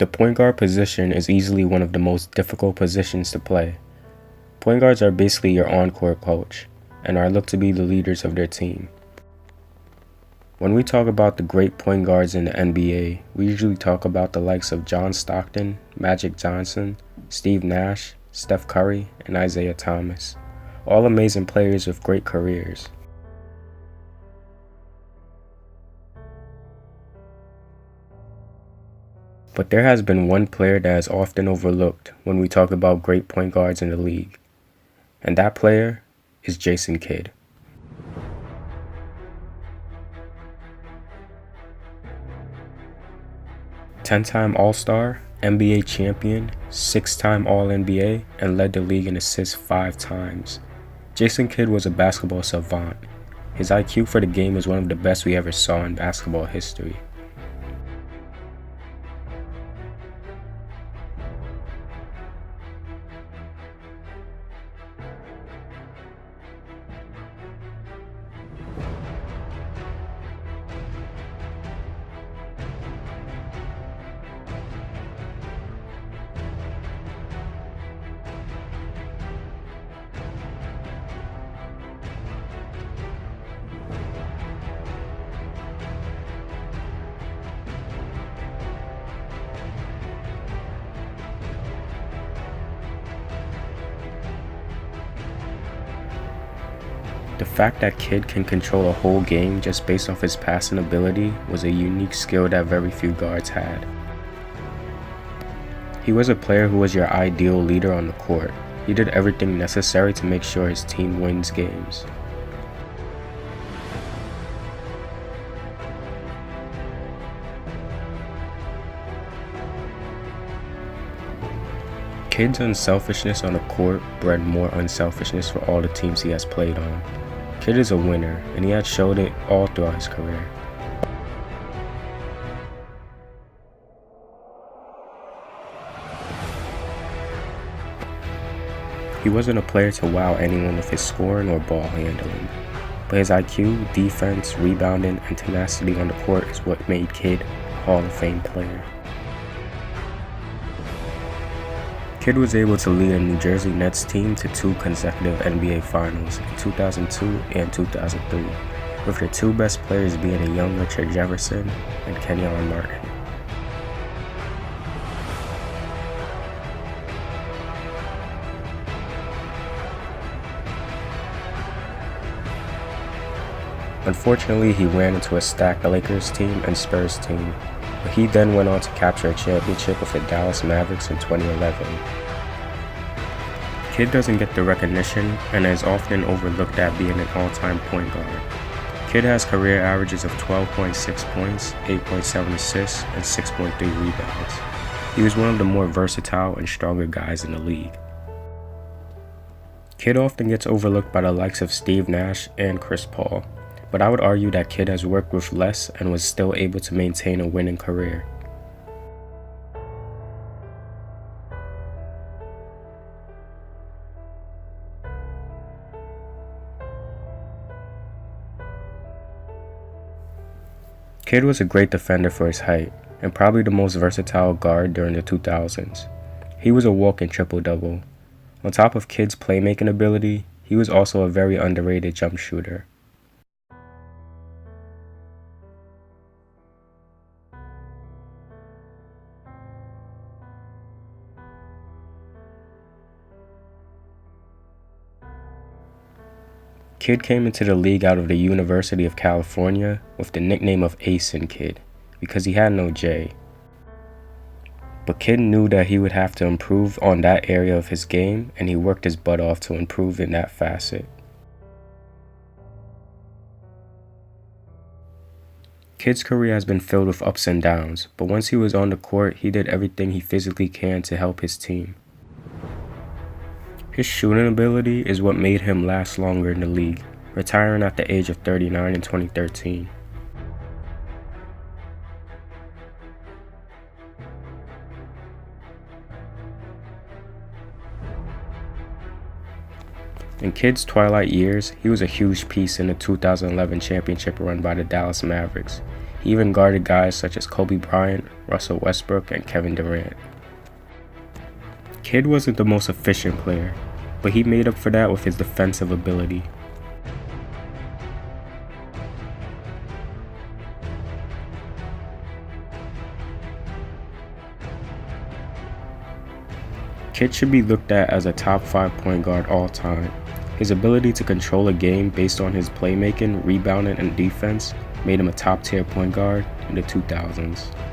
The point guard position is easily one of the most difficult positions to play. Point guards are basically your on-court coach and are looked to be the leaders of their team. When we talk about the great point guards in the NBA, we usually talk about the likes of John Stockton, Magic Johnson, Steve Nash, Steph Curry, and Isaiah Thomas, all amazing players with great careers. But there has been one player that is often overlooked when we talk about great point guards in the league, and that player is Jason Kidd. Ten-time All-Star, NBA champion, 6-time All-NBA, and led the league in assists 5 times. Jason Kidd was a basketball savant. His IQ for the game is one of the best we ever saw in basketball history. The fact that Kidd can control a whole game just based off his passing ability was a unique skill that very few guards had. He was a player who was your ideal leader on the court. He did everything necessary to make sure his team wins games. Kidd's unselfishness on the court bred more unselfishness for all the teams he has played on. Kidd is a winner, and he has showed it all throughout his career. He wasn't a player to wow anyone with his scoring or ball handling, but his IQ, defense, rebounding, and tenacity on the court is what made Kidd a Hall of Fame player. Kidd was able to lead a New Jersey Nets team to 2 consecutive NBA Finals in 2002 and 2003, with their 2 best players being a young Richard Jefferson and Kenyon Martin. Unfortunately, he ran into a stacked Lakers team and Spurs team, but he then went on to capture a championship with the Dallas Mavericks in 2011. Kidd doesn't get the recognition and is often overlooked at being an all-time point guard. Kidd has career averages of 12.6 points, 8.7 assists, and 6.3 rebounds. He was one of the more versatile and stronger guys in the league. Kidd often gets overlooked by the likes of Steve Nash and Chris Paul, but I would argue that Kidd has worked with less and was still able to maintain a winning career. Kidd was a great defender for his height, and probably the most versatile guard during the 2000s. He was a walking triple-double. On top of Kidd's playmaking ability, he was also a very underrated jump shooter. Kidd came into the league out of the University of California with the nickname of Ace Kidd because he had no J. But Kidd knew that he would have to improve on that area of his game, and he worked his butt off to improve in that facet. Kidd's career has been filled with ups and downs, but once he was on the court, he did everything he physically can to help his team. His shooting ability is what made him last longer in the league, retiring at the age of 39 in 2013. In Kidd's twilight years, he was a huge piece in the 2011 championship run by the Dallas Mavericks. He even guarded guys such as Kobe Bryant, Russell Westbrook, and Kevin Durant. Kidd wasn't the most efficient player, but he made up for that with his defensive ability. Kidd should be looked at as a top 5 point guard all time. His ability to control a game based on his playmaking, rebounding, and defense made him a top tier point guard in the 2000s.